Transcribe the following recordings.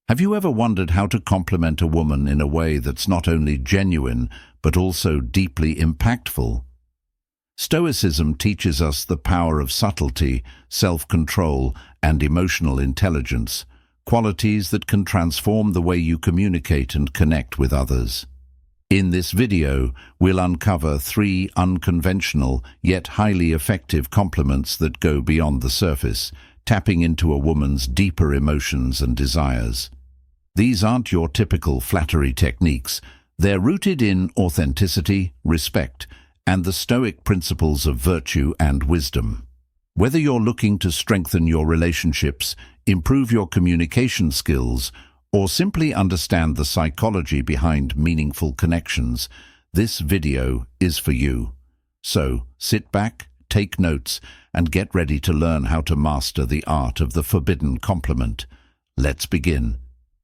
Have you ever wondered how to compliment a woman in a way that's not only genuine, but also deeply impactful? Stoicism teaches us the power of subtlety, self-control, and emotional intelligence, qualities that can transform the way you communicate and connect with others. In this video, we'll uncover 3 unconventional, yet highly effective compliments that go beyond the surface, tapping into a woman's deeper emotions and desires. These aren't your typical flattery techniques. They're rooted in authenticity, respect, and the Stoic principles of virtue and wisdom. Whether you're looking to strengthen your relationships, improve your communication skills, or simply understand the psychology behind meaningful connections, this video is for you. So, sit back, take notes, and get ready to learn how to master the art of the forbidden compliment. Let's begin.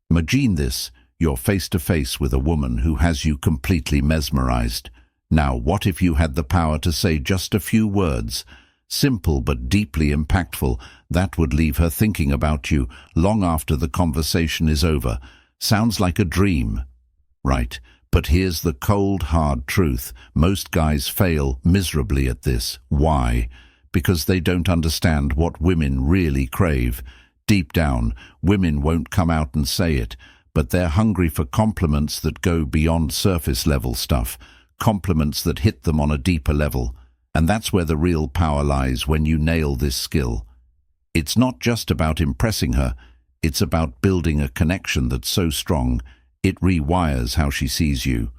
Imagine this: you're face-to-face with a woman who has you completely mesmerized. Now, what if you had the power to say just a few words, simple but deeply impactful, that would leave her thinking about you long after the conversation is over? Sounds like a dream, right? But here's the cold, hard truth. Most guys fail miserably at this. Why? Because they don't understand what women really crave. Deep down, women won't come out and say it, but they're hungry for compliments that go beyond surface-level stuff, compliments that hit them on a deeper level. And that's where the real power lies when you nail this skill. It's not just about impressing her, it's about building a connection that's so strong, it rewires how she sees you.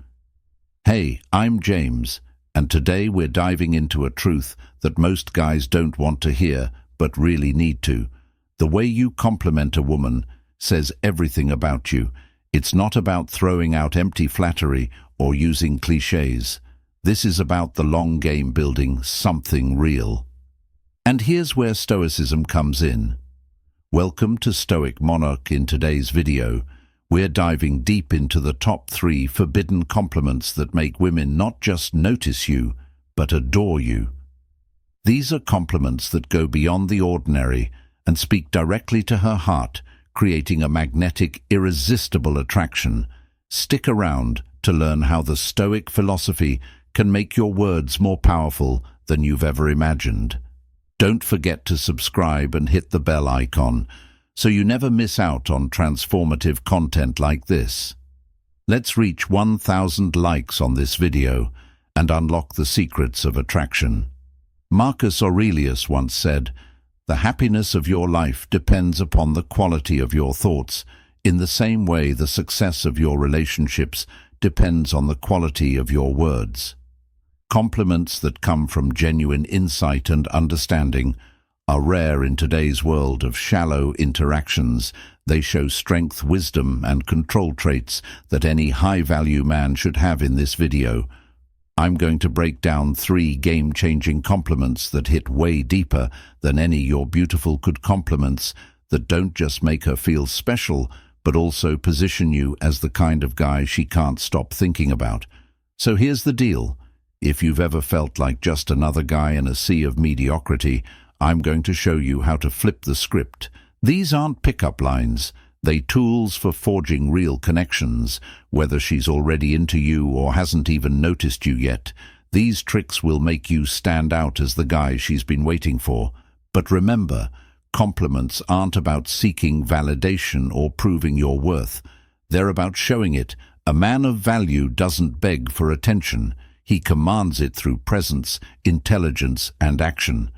Hey, I'm James, and today we're diving into a truth that most guys don't want to hear, but really need to. The way you compliment a woman says everything about you. It's not about throwing out empty flattery or using cliches. This is about the long game, building something real. And here's where Stoicism comes in. Welcome to Stoic Monarch. In today's video, we're diving deep into the top 3 forbidden compliments that make women not just notice you, but adore you. These are compliments that go beyond the ordinary and speak directly to her heart, creating a magnetic, irresistible attraction. Stick around to learn how the Stoic philosophy can make your words more powerful than you've ever imagined. Don't forget to subscribe and hit the bell icon so you never miss out on transformative content like this. Let's reach 1,000 likes on this video and unlock the secrets of attraction. Marcus Aurelius once said, "The happiness of your life depends upon the quality of your thoughts. In the same way, the success of your relationships depends on the quality of your words." Compliments that come from genuine insight and understanding are rare in today's world of shallow interactions. They show strength, wisdom, and control traits that any high-value man should have. In this video, I'm going to break down 3 game-changing compliments that hit way deeper than any "you're beautiful" could. Compliments that don't just make her feel special, but also position you as the kind of guy she can't stop thinking about. So here's the deal. If you've ever felt like just another guy in a sea of mediocrity, I'm going to show you how to flip the script. These aren't pickup lines. They're tools for forging real connections. Whether she's already into you or hasn't even noticed you yet, these tricks will make you stand out as the guy she's been waiting for. But remember, compliments aren't about seeking validation or proving your worth. They're about showing it. A man of value doesn't beg for attention. He commands it through presence, intelligence, and action.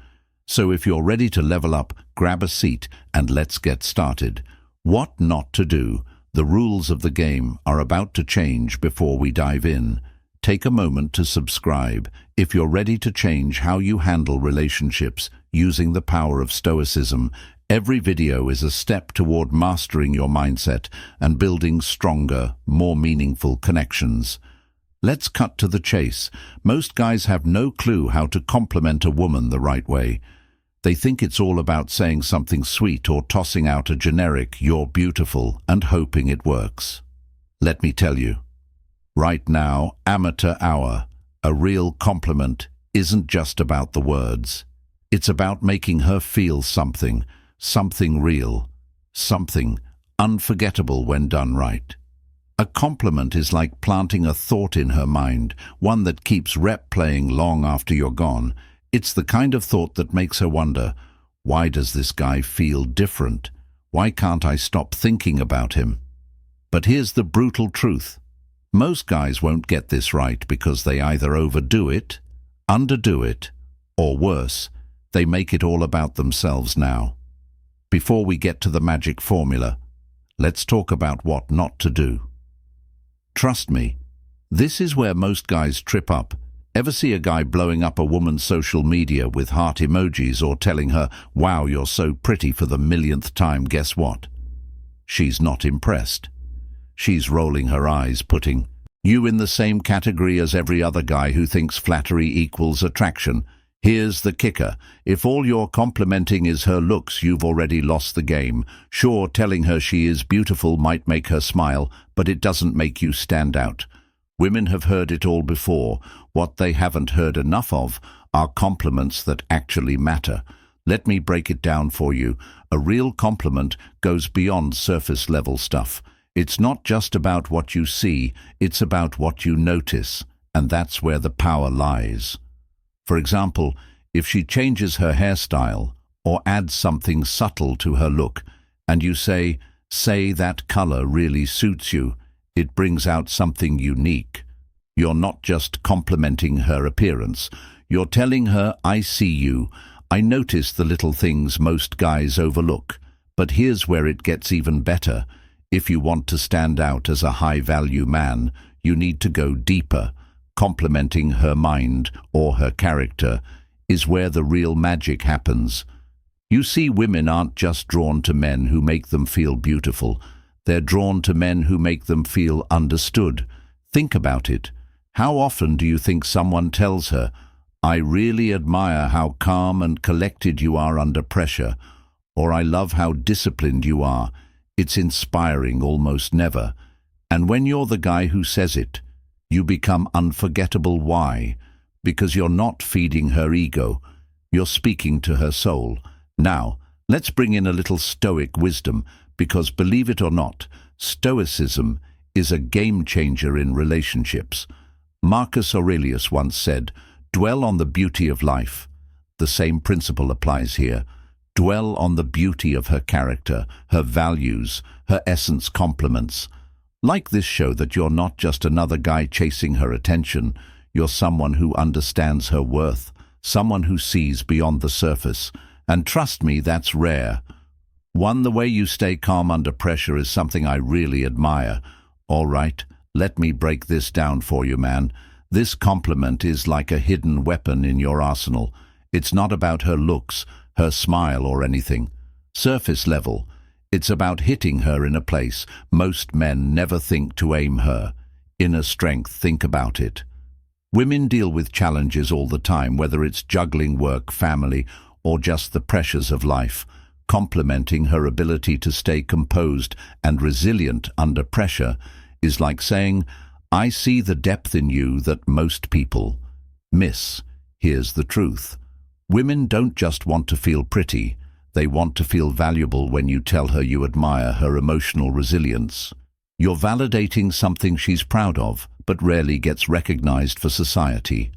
So if you're ready to level up, grab a seat and let's get started. What not to do. The rules of the game are about to change. Before we dive in, take a moment to subscribe if you're ready to change how you handle relationships using the power of Stoicism. Every video is a step toward mastering your mindset and building stronger, more meaningful connections. Let's cut to the chase. Most guys have no clue how to compliment a woman the right way. They think it's all about saying something sweet or tossing out a generic "you're beautiful" and hoping it works. Let me tell you, right now, amateur hour, a real compliment isn't just about the words. It's about making her feel something, something real, something unforgettable when done right. A compliment is like planting a thought in her mind, one that keeps replaying long after you're gone. It's the kind of thought that makes her wonder, why does this guy feel different? Why can't I stop thinking about him? But here's the brutal truth. Most guys won't get this right because they either overdo it, underdo it, or worse, they make it all about themselves now. Before we get to the magic formula, let's talk about what not to do. Trust me, this is where most guys trip up. Ever see a guy blowing up a woman's social media with heart emojis or telling her, "Wow, you're so pretty" for the millionth time? Guess what? She's not impressed. She's rolling her eyes, putting you in the same category as every other guy who thinks flattery equals attraction. Here's the kicker. If all you're complimenting is her looks, you've already lost the game. Sure, telling her she is beautiful might make her smile, but it doesn't make you stand out. Women have heard it all before. What they haven't heard enough of are compliments that actually matter. Let me break it down for you. A real compliment goes beyond surface-level stuff. It's not just about what you see, it's about what you notice, and that's where the power lies. For example, if she changes her hairstyle or adds something subtle to her look, and you say, that color really suits you, it brings out something unique. You're not just complimenting her appearance. You're telling her, I see you. I notice the little things most guys overlook. But here's where it gets even better. If you want to stand out as a high-value man, you need to go deeper. Complimenting her mind or her character is where the real magic happens. You see, women aren't just drawn to men who make them feel beautiful. They're drawn to men who make them feel understood. Think about it. How often do you think someone tells her, "I really admire how calm and collected you are under pressure," or "I love how disciplined you are"? It's inspiring. Almost never. And when you're the guy who says it, you become unforgettable. Why? Because you're not feeding her ego. You're speaking to her soul. Now, let's bring in a little Stoic wisdom, because believe it or not, Stoicism is a game changer in relationships. Marcus Aurelius once said, "Dwell on the beauty of life." The same principle applies here. Dwell on the beauty of her character, her values, her essence. Compliments like this show that you're not just another guy chasing her attention. You're someone who understands her worth, someone who sees beyond the surface. And trust me, that's rare. The way you stay calm under pressure is something I really admire. All right, let me break this down for you, man. This compliment is like a hidden weapon in your arsenal. It's not about her looks, her smile, or anything surface level. It's about hitting her in a place most men never think to aim her. Inner strength. Think about it. Women deal with challenges all the time, whether it's juggling work, family, or just the pressures of life. Complimenting her ability to stay composed and resilient under pressure is like saying, "I see the depth in you that most people miss." Here's the truth. Women don't just want to feel pretty. They want to feel valuable. When you tell her you admire her emotional resilience, you're validating something she's proud of, but rarely gets recognized for society.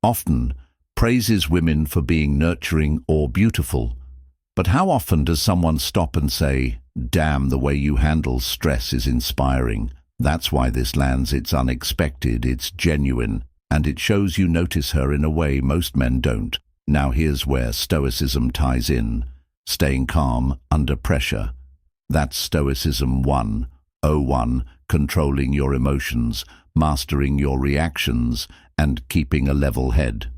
Often praises women for being nurturing or beautiful. But how often does someone stop and say, "Damn, the way you handle stress is inspiring"? That's why this lands. It's unexpected, it's genuine, and it shows you notice her in a way most men don't. Now here's where Stoicism ties in. Staying calm under pressure. That's Stoicism 101, controlling your emotions, mastering your reactions, and keeping a level head.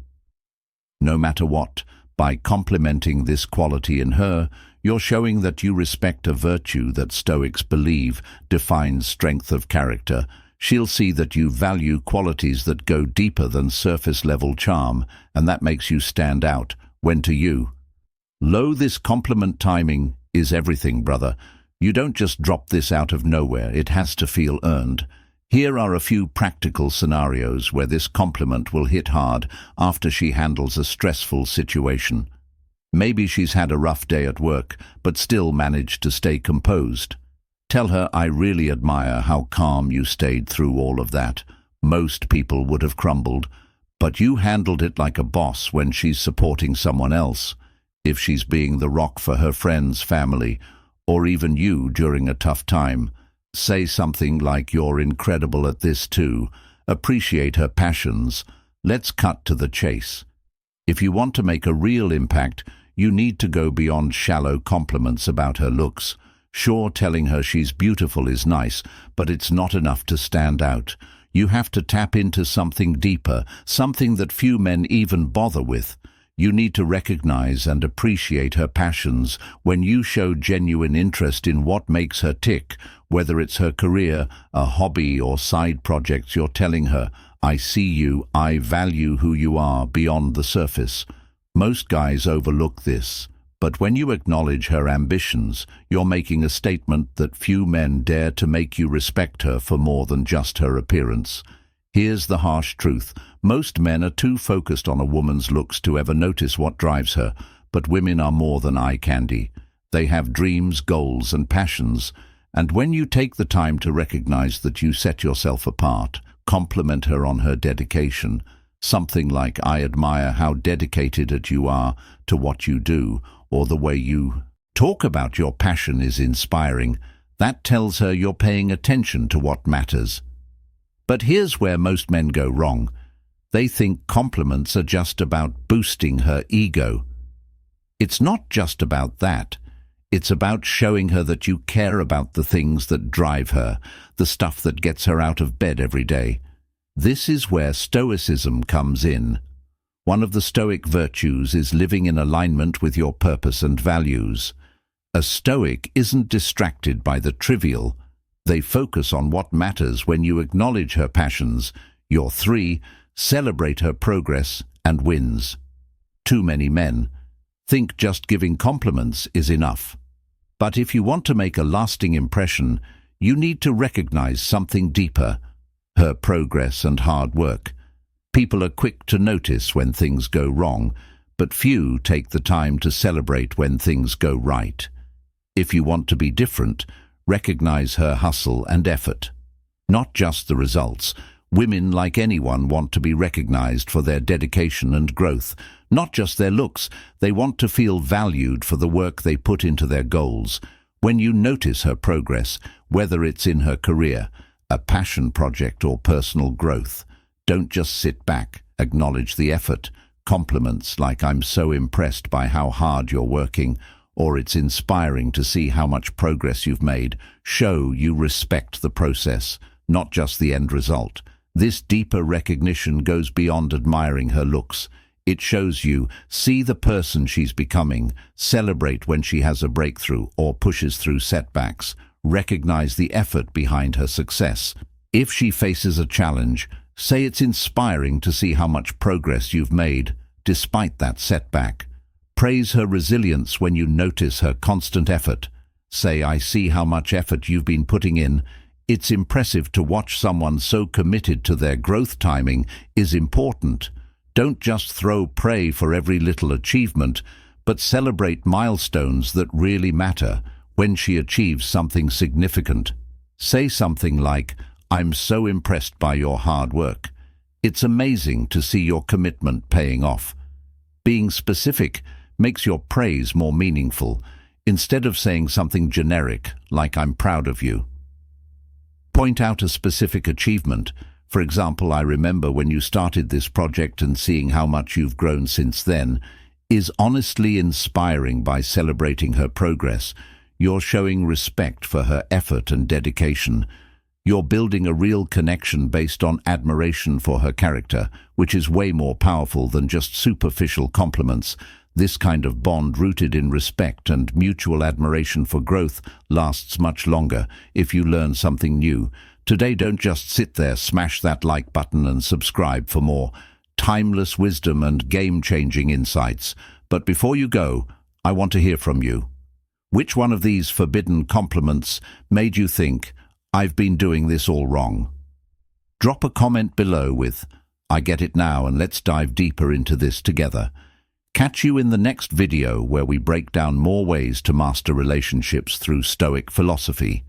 No matter what, by complimenting this quality in her, you're showing that you respect a virtue that Stoics believe defines strength of character. She'll see that you value qualities that go deeper than surface-level charm, and that makes you stand out. When to you? This compliment timing is everything, brother. You don't just drop this out of nowhere. It has to feel earned. Here are a few practical scenarios where this compliment will hit hard after she handles a stressful situation. Maybe she's had a rough day at work, but still managed to stay composed. Tell her, I really admire how calm you stayed through all of that. Most people would have crumbled, but you handled it like a boss when she's supporting someone else. If she's being the rock for her friends, family, or even you during a tough time, say something like you're incredible at this too. Appreciate her passions. Let's cut to the chase. If you want to make a real impact, you need to go beyond shallow compliments about her looks. Sure, telling her she's beautiful is nice, but it's not enough to stand out. You have to tap into something deeper, something that few men even bother with. You need to recognize and appreciate her passions. When you show genuine interest in what makes her tick, whether it's her career, a hobby, or side projects, you're telling her, I see you, I value who you are beyond the surface. Most guys overlook this. But when you acknowledge her ambitions, you're making a statement that few men dare to make you respect her for more than just her appearance. Here's the harsh truth. Most men are too focused on a woman's looks to ever notice what drives her, but women are more than eye candy. They have dreams, goals, and passions. And when you take the time to recognize that you set yourself apart, compliment her on her dedication, something like, I admire how dedicated you are to what you do, or the way you talk about your passion is inspiring, that tells her you're paying attention to what matters. But here's where most men go wrong. They think compliments are just about boosting her ego. It's not just about that. It's about showing her that you care about the things that drive her, the stuff that gets her out of bed every day. This is where Stoicism comes in. One of the Stoic virtues is living in alignment with your purpose and values. A Stoic isn't distracted by the trivial. They focus on what matters. When you acknowledge her passions, your 3, celebrate her progress and wins. Too many men think just giving compliments is enough. But if you want to make a lasting impression, you need to recognize something deeper, her progress and hard work. People are quick to notice when things go wrong, but few take the time to celebrate when things go right. If you want to be different, recognize her hustle and effort, not just the results. Women, like anyone, want to be recognized for their dedication and growth, not just their looks. They want to feel valued for the work they put into their goals. When you notice her progress, whether it's in her career, a passion project, or personal growth, don't just sit back. Acknowledge the effort. Compliments like, I'm so impressed by how hard you're working, or it's inspiring to see how much progress you've made, show you respect the process, not just the end result. This deeper recognition goes beyond admiring her looks. It shows you see the person she's becoming, celebrate when she has a breakthrough or pushes through setbacks, recognize the effort behind her success. If she faces a challenge, say it's inspiring to see how much progress you've made, despite that setback. Praise her resilience when you notice her constant effort. Say, I see how much effort you've been putting in. It's impressive to watch someone so committed to their growth. Timing is important. Don't just throw praise for every little achievement, but celebrate milestones that really matter. When she achieves something significant, say something like, I'm so impressed by your hard work. It's amazing to see your commitment paying off. Being specific makes your praise more meaningful, instead of saying something generic, like I'm proud of you. Point out a specific achievement. For example, I remember when you started this project and seeing how much you've grown since then is honestly inspiring. By celebrating her progress, you're showing respect for her effort and dedication. You're building a real connection based on admiration for her character, which is way more powerful than just superficial compliments. This kind of bond, rooted in respect and mutual admiration for growth, lasts much longer. If you learn something new today, don't just sit there. Smash that like button and subscribe for more timeless wisdom and game-changing insights. But before you go, I want to hear from you. Which one of these forbidden compliments made you think, I've been doing this all wrong? Drop a comment below with, I get it now, and let's dive deeper into this together. Catch you in the next video, where we break down more ways to master relationships through Stoic philosophy.